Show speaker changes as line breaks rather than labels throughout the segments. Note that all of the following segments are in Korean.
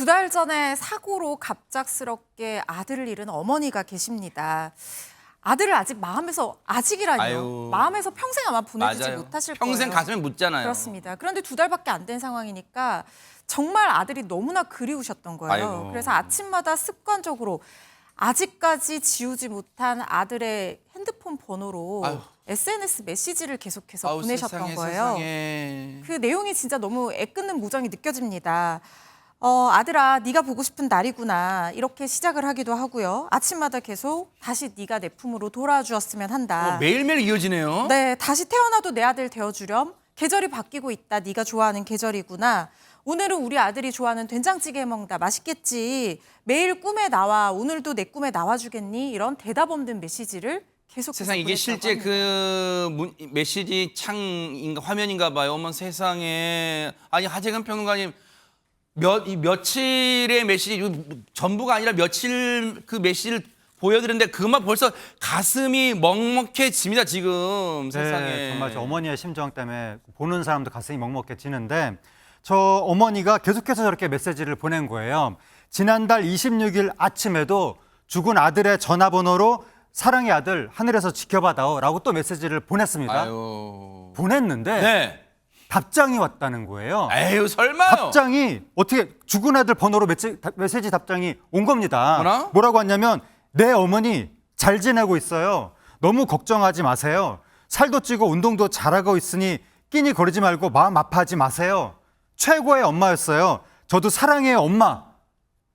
두 달 전에 사고로 갑작스럽게 아들을 잃은 어머니가 계십니다. 아들을 아직 마음에서, 아직이라니요.
아유.
마음에서 평생 아마 보내주지
맞아요.
못하실
평생
거예요.
가슴에 묻잖아요.
그렇습니다. 그런데 두 달밖에 안 된 상황이니까 정말 아들이 너무나 그리우셨던 거예요.
아이고.
그래서 아침마다 습관적으로 아직까지 지우지 못한 아들의 핸드폰 번호로
아유.
SNS 메시지를 계속해서
아우,
보내셨던
세상에,
거예요.
세상에.
그 내용이 진짜 너무 애끓는 무정이 느껴집니다. 아들아, 네가 보고 싶은 날이구나. 이렇게 시작을 하기도 하고요. 아침마다 계속 다시 네가 내 품으로 돌아주었으면 한다.
매일매일 이어지네요.
네, 다시 태어나도 내 아들 되어주렴. 계절이 바뀌고 있다. 네가 좋아하는 계절이구나. 오늘은 우리 아들이 좋아하는 된장찌개 해먹는다. 맛있겠지. 매일 꿈에 나와. 오늘도 내 꿈에 나와주겠니? 이런 대답 없는 메시지를 계속
세상 이게 실제 그 메시지 창인가 화면인가 봐요. 어머 세상에. 아니 하재근 평론가님 며칠의 메시지 전부가 아니라 며칠 그 메시지를 보여드렸는데 그것만 벌써 가슴이 먹먹해집니다 지금 세상에.
네, 정말 저 어머니의 심정 때문에 보는 사람도 가슴이 먹먹해지는데 저 어머니가 계속해서 저렇게 메시지를 보낸 거예요. 지난달 26일 아침에도 죽은 아들의 전화번호로 사랑의 아들 하늘에서 지켜봐다오라고 또 메시지를 보냈습니다.
아유.
보냈는데
네.
답장이 왔다는 거예요.
에휴 설마요.
답장이 어떻게 죽은 아들 번호로 메시지 답장이 온 겁니다. 뭐라고 왔냐면 내 어머니 잘 지내고 있어요. 너무 걱정하지 마세요. 살도 찌고 운동도 잘하고 있으니 끼니 거리지 말고 마음 아파하지 마세요. 최고의 엄마였어요. 저도 사랑해요 엄마.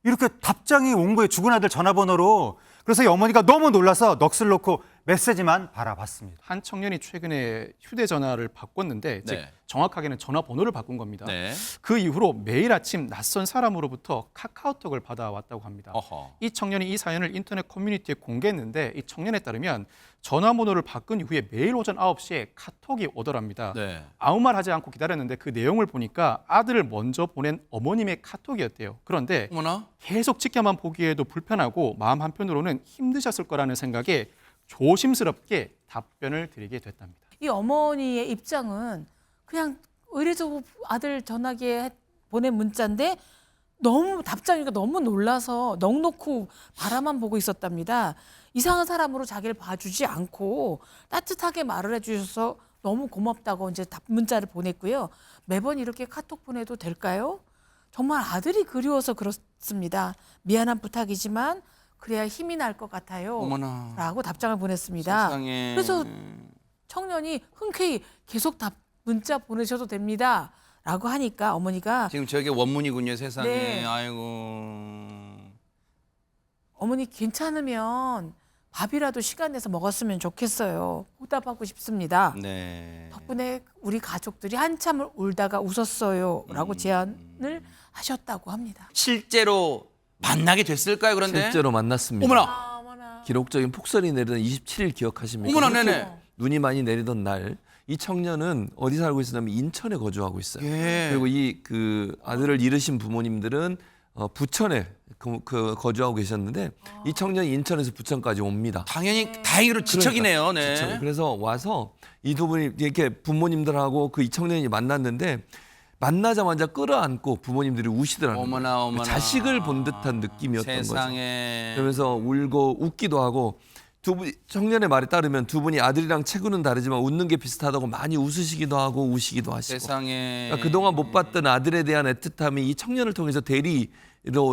이렇게 답장이 온 거예요. 죽은 아들 전화번호로. 그래서 이 어머니가 너무 놀라서 넋을 놓고 메시지만 바라봤습니다.
한 청년이 최근에 휴대전화를 바꿨는데 즉
네.
정확하게는 전화번호를 바꾼 겁니다.
네.
그 이후로 매일 아침 낯선 사람으로부터 카카오톡을 받아왔다고 합니다.
어허.
이 청년이 이 사연을 인터넷 커뮤니티에 공개했는데 이 청년에 따르면 전화번호를 바꾼 이후에 매일 오전 9시에 카톡이 오더랍니다.
네.
아무 말 하지 않고 기다렸는데 그 내용을 보니까 아들을 먼저 보낸 어머님의 카톡이었대요. 그런데
어머나.
계속 지켜만 보기에도 불편하고 마음 한편으로는 힘드셨을 거라는 생각에 조심스럽게 답변을 드리게 됐답니다.
이 어머니의 입장은 그냥 의례적으로 아들 전화기에 보낸 문자인데 너무 답장이니까 너무 놀라서 넋 놓고 바라만 보고 있었답니다. 이상한 사람으로 자기를 봐주지 않고 따뜻하게 말을 해주셔서 너무 고맙다고 이제 문자를 보냈고요. 매번 이렇게 카톡 보내도 될까요? 정말 아들이 그리워서 그렇습니다. 미안한 부탁이지만 그래야 힘이 날 것 같아요.
어머나.
라고 답장을 보냈습니다.
세상에.
그래서 청년이 흔쾌히 계속 문자 보내셔도 됩니다. 라고 하니까 어머니가
지금 저게 원문이군요 세상에.
네.
아이고.
어머니 괜찮으면 밥이라도 시간 내서 먹었으면 좋겠어요. 보답하고 싶습니다.
네.
덕분에 우리 가족들이 한참을 울다가 웃었어요. 라고 제안을 하셨다고 합니다.
실제로 만나게 됐을까요 그런데?
실제로 만났습니다.
어머나.
어머나.
기록적인 폭설이 내리던 27일 기억하십니까?
어머나 네네.
눈이 많이 내리던 날, 이 청년은 어디 살고 있었냐면 인천에 거주하고 있어요.
예.
그리고 이 그 아들을 잃으신 부모님들은 부천에 거주하고 계셨는데 이 청년이 인천에서 부천까지 옵니다.
당연히 다행히도 지척이네요. 네.
지척. 그래서 와서 이 두 분이 이렇게 부모님들하고 그 이 청년이 만났는데 만나자마자 끌어안고 부모님들이 우시더라고요.
어머나 어머나.
자식을 본 듯한 느낌이었던 거죠.
세상에.
그러면서 울고 웃기도 하고 청년의 말에 따르면 두 분이 아들이랑 체구는 다르지만 웃는 게 비슷하다고 많이 웃으시기도 하고 우시기도 하시고
세상에.
그러니까 그동안 못 봤던 아들에 대한 애틋함이 이 청년을 통해서 대리로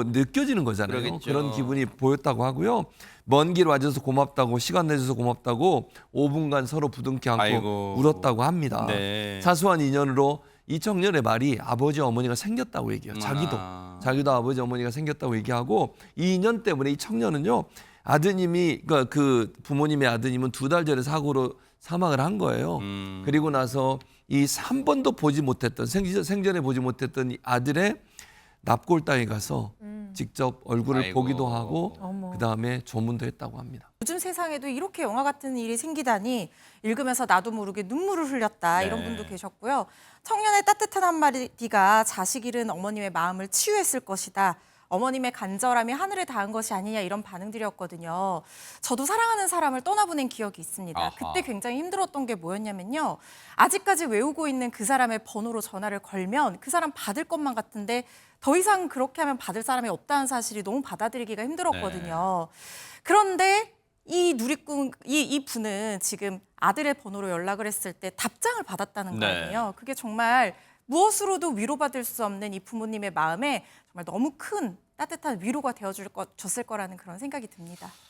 느껴지는 거잖아요.
그러겠죠.
그런 기분이 보였다고 하고요. 먼 길 와줘서 고맙다고 시간 내줘서 고맙다고 5분간 서로 부둥켜 안고
아이고.
울었다고 합니다.
네.
사소한 인연으로 이 청년의 말이 아버지 어머니가 생겼다고 얘기해요. 자기도 아버지 어머니가 생겼다고 얘기하고 이 인연 때문에 이 청년은요. 아드님이 그러니까 그 부모님의 아드님은 2달 전에 사고로 사망을 한 거예요. 그리고 나서 이 한 번도 보지 못했던 생전에 보지 못했던 이 아들의 납골당에 가서 직접 얼굴을
아이고.
보기도 하고
어머.
그다음에 조문도 했다고 합니다.
요즘 세상에도 이렇게 영화 같은 일이 생기다니 읽으면서 나도 모르게 눈물을 흘렸다.
네.
이런 분도 계셨고요. 청년의 따뜻한 한마디가 자식 잃은 어머님의 마음을 치유했을 것이다. 어머님의 간절함이 하늘에 닿은 것이 아니냐 이런 반응들이었거든요. 저도 사랑하는 사람을 떠나보낸 기억이 있습니다.
아하.
그때 굉장히 힘들었던 게 뭐였냐면요. 아직까지 외우고 있는 그 사람의 번호로 전화를 걸면 그 사람 받을 것만 같은데 더 이상 그렇게 하면 받을 사람이 없다는 사실이 너무 받아들이기가 힘들었거든요. 그런데 이 누리꾼 이 분은 지금 아들의 번호로 연락을 했을 때 답장을 받았다는 거
네.
아니에요. 그게 정말 무엇으로도 위로받을 수 없는 이 부모님의 마음에 정말 너무 큰 따뜻한 위로가 줬을 거라는 그런 생각이 듭니다.